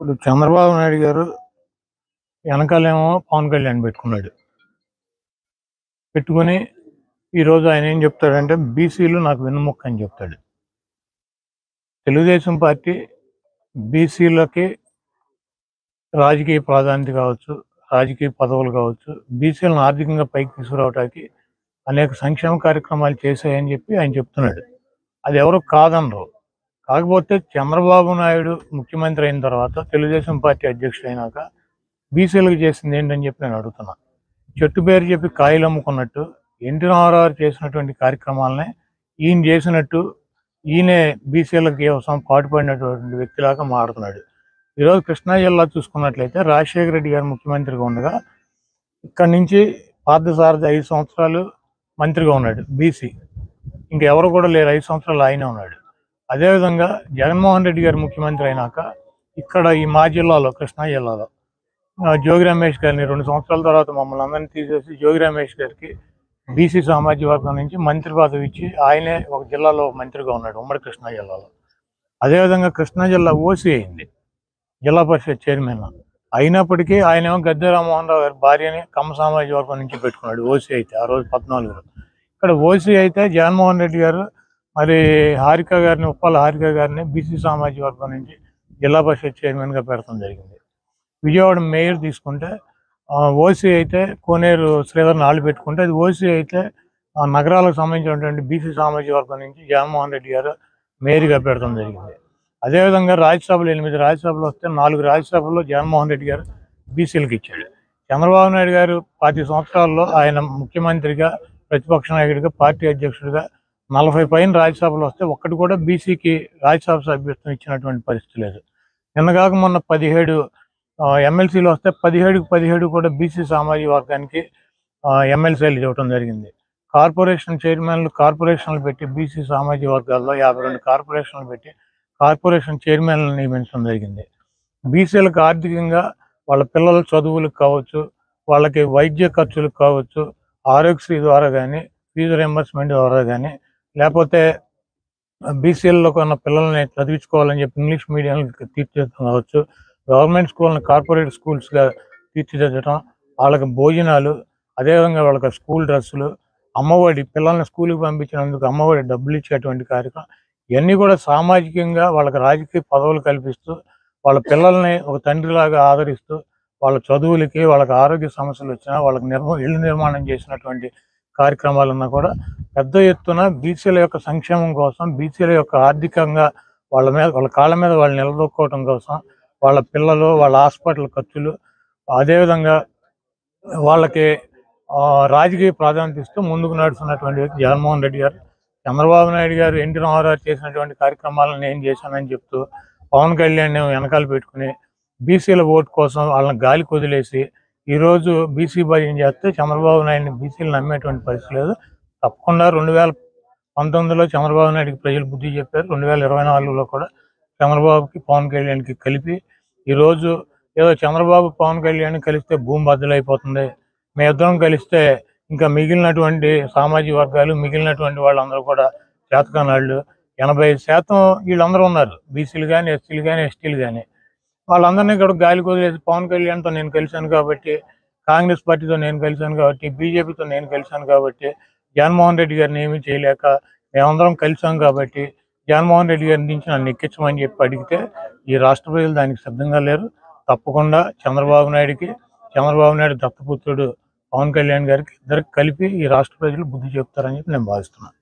ఇప్పుడు చంద్రబాబు నాయుడు గారు వెనకాలేమో పవన్ కళ్యాణ్ పెట్టుకున్నాడు. పెట్టుకుని ఈరోజు ఆయన ఏం చెప్తాడంటే బీసీలు నాకు వెన్నుముక్క అని చెప్తాడు. తెలుగుదేశం పార్టీ బీసీలకి రాజకీయ ప్రాధాన్యత కావచ్చు, రాజకీయ పదవులు కావచ్చు, బీసీలను ఆర్థికంగా పైకి తీసుకురావడానికి అనేక సంక్షేమ కార్యక్రమాలు చేశాయని చెప్పి ఆయన చెప్తున్నాడు. అది ఎవరు కాదనరు. కాకపోతే చంద్రబాబు నాయుడు ముఖ్యమంత్రి అయిన తర్వాత తెలుగుదేశం పార్టీ అధ్యక్షుడు అయినాక బీసీలకు చేసింది ఏంటని చెప్పి నేను అడుగుతున్నా. చెట్టు పేరు చెప్పి కాయలు అమ్ముకున్నట్టు ఎన్టీ రామారావు చేసినటువంటి కార్యక్రమాలనే ఈయన చేసినట్టు ఈయనే బీసీలకి కోసం పాటుపడినటువంటి వ్యక్తిలాగా మారుతున్నాడు. ఈరోజు కృష్ణా జిల్లా చూసుకున్నట్లయితే రాజశేఖర రెడ్డి గారు ముఖ్యమంత్రిగా ఉండగా ఇక్కడి నుంచి పార్థసారథి 5 సంవత్సరాలు మంత్రిగా ఉన్నాడు బీసీ. ఇంకెవరు కూడా లేరు, 5 సంవత్సరాలు ఆయనే ఉన్నాడు. అదేవిధంగా జగన్మోహన్ రెడ్డి గారు ముఖ్యమంత్రి అయినాక ఇక్కడ ఈ మా జిల్లాలో కృష్ణా జిల్లాలో జోగి రమేష్ గారిని 2 సంవత్సరాల తర్వాత మమ్మల్ని అందరినీ తీసేసి జోగి రమేష్ గారికి బీసీ సామాజిక వర్గం నుంచి మంత్రి పదవి ఇచ్చి ఆయనే ఒక జిల్లాలో మంత్రిగా ఉన్నాడు, ఉమ్మడి కృష్ణా జిల్లాలో. అదేవిధంగా కృష్ణా జిల్లా ఓసీ అయింది, జిల్లా పరిషత్ చైర్మన్. అయినప్పటికీ ఆయనేమో గద్దె రామ్మోహన్ రావు గారి భార్యని కమ్మ సామాజిక వర్గం నుంచి పెట్టుకున్నాడు ఓసీ అయితే ఆ రోజు 14లో. ఇక్కడ ఓసీ అయితే జగన్మోహన్ రెడ్డి గారు మరి హారిక గారిని, ఉప్పాల హారిక గారిని బీసీ సామాజిక వర్గం నుంచి జిల్లా పరిషత్ చైర్మన్గా పెడతాం జరిగింది. విజయవాడ మేయర్ తీసుకుంటే ఓసీ అయితే కోనేరు శ్రీధర్ని ఆళ్ళు పెట్టుకుంటే అది ఓసీ అయితే నగరాలకు సంబంధించినటువంటి బీసీ సామాజిక వర్గం నుంచి జగన్మోహన్ రెడ్డి గారు మేయర్గా పెడతాం జరిగింది. అదేవిధంగా రాజ్యసభలు 8 రాజ్యసభలు వస్తే 4 రాజ్యసభల్లో జగన్మోహన్ రెడ్డి గారు బీసీలకు ఇచ్చాడు. చంద్రబాబు నాయుడు గారు 10 సంవత్సరాల్లో ఆయన ముఖ్యమంత్రిగా, ప్రతిపక్ష నాయకుడిగా, పార్టీ అధ్యక్షుడిగా 40 పైన రాజ్యసభలు వస్తే ఒక్కటి కూడా బీసీకి రాజ్యసభ సభ్యత్వం ఇచ్చినటువంటి పరిస్థితి లేదు. నిన్నగాక మొన్న 17 ఎమ్మెల్సీలు వస్తే 17 కూడా బీసీ సామాజిక వర్గానికి ఎమ్మెల్సీలు ఇవ్వడం జరిగింది. కార్పొరేషన్ చైర్మన్లు కార్పొరేషన్లు పెట్టి బీసీ సామాజిక వర్గాల్లో 52 కార్పొరేషన్లు పెట్టి కార్పొరేషన్ చైర్మన్లను నియమించడం జరిగింది. బీసీలకు ఆర్థికంగా వాళ్ళ పిల్లల చదువులకు కావచ్చు, వాళ్ళకి వైద్య ఖర్చులకు కావచ్చు, ఆరోగ్యశ్రీ ద్వారా కానీ, ఫీజు రియంబర్స్మెంట్ ద్వారా కానీ, లేకపోతే బీసీలలో ఉన్న పిల్లల్ని చదివించుకోవాలని చెప్పి ఇంగ్లీష్ మీడియంకి తీర్చిదిద్దడం కావచ్చు, గవర్నమెంట్ స్కూల్ని కార్పొరేట్ స్కూల్స్గా తీర్చిదిద్దడం, వాళ్ళకి భోజనాలు, అదేవిధంగా వాళ్ళకి స్కూల్ డ్రెస్సులు, అమ్మఒడి, పిల్లల్ని స్కూల్కి పంపించినందుకు అమ్మఒడి డబ్బులు ఇచ్చేటువంటి కార్యక్రమం, ఇవన్నీ కూడా సామాజికంగా వాళ్ళకి రాజకీయ పదవులు కల్పిస్తూ వాళ్ళ పిల్లల్ని ఒక తండ్రిలాగా ఆదరిస్తూ వాళ్ళ చదువులకి, వాళ్ళకి ఆరోగ్య సమస్యలు వచ్చినా వాళ్ళకి ఇళ్ళు నిర్మాణం చేసినటువంటి కార్యక్రమాలన్నా కూడా పెద్ద ఎత్తున బీసీల యొక్క సంక్షేమం కోసం, బీసీల యొక్క ఆర్థికంగా వాళ్ళ కాళ్ళ మీద వాళ్ళు నిలదొక్కోవడం కోసం, వాళ్ళ పిల్లలు, వాళ్ళ హాస్పిటల్ ఖర్చులు, అదేవిధంగా వాళ్ళకి రాజకీయ ప్రాధాన్యత ఇస్తూ ముందుకు నడుస్తున్నటువంటి వ్యక్తి జగన్మోహన్ రెడ్డి గారు. చంద్రబాబు నాయుడు గారు ఎన్టీ రామారావు చేసినటువంటి కార్యక్రమాలను నేను చేశానని చెప్తూ పవన్ కళ్యాణ్ వెనకాల పెట్టుకుని బీసీల ఓటు కోసం వాళ్ళని గాలి కొదిలేసి ఈరోజు బీసీ భయం చేస్తే చంద్రబాబు నాయుడిని బీసీలు నమ్మేటువంటి పరిస్థితి లేదు. తప్పకుండా 2019లో చంద్రబాబు నాయుడికి ప్రజలు బుద్ధి చెప్పారు. 2024లో కూడా చంద్రబాబుకి, పవన్ కళ్యాణ్కి కలిపి ఈరోజు ఏదో చంద్రబాబు పవన్ కళ్యాణ్ కలిస్తే భూమి బద్దలైపోతుంది, మీ ఇద్దరం కలిస్తే ఇంకా మిగిలినటువంటి సామాజిక వర్గాలు, మిగిలినటువంటి వాళ్ళందరూ కూడా చేతకానాళ్ళు 80% వీళ్ళందరూ ఉన్నారు, బీసీలు కానీ, ఎస్సీలు కానీ, ఎస్టీలు కానీ. వాళ్ళందరినీ కూడా గాలి కొదిలేసి పవన్ కళ్యాణ్తో నేను కలిశాను కాబట్టి, కాంగ్రెస్ పార్టీతో నేను కలిశాను కాబట్టి, బీజేపీతో నేను కలిశాను కాబట్టి, జగన్మోహన్ రెడ్డి గారిని ఏమీ చేయలేక మేమందరం కలిసాం కాబట్టి జగన్మోహన్ రెడ్డి గారి నుంచి నన్ను ఎక్కించమని చెప్పి అడిగితే ఈ రాష్ట్ర ప్రజలు దానికి సిద్ధంగా లేరు. తప్పకుండా చంద్రబాబు నాయుడు దత్తపుత్రుడు పవన్ కళ్యాణ్ గారికి ఇద్దరికి కలిపి ఈ రాష్ట్ర ప్రజలు బుద్ధి చెప్తారని చెప్పి నేను భావిస్తున్నాను.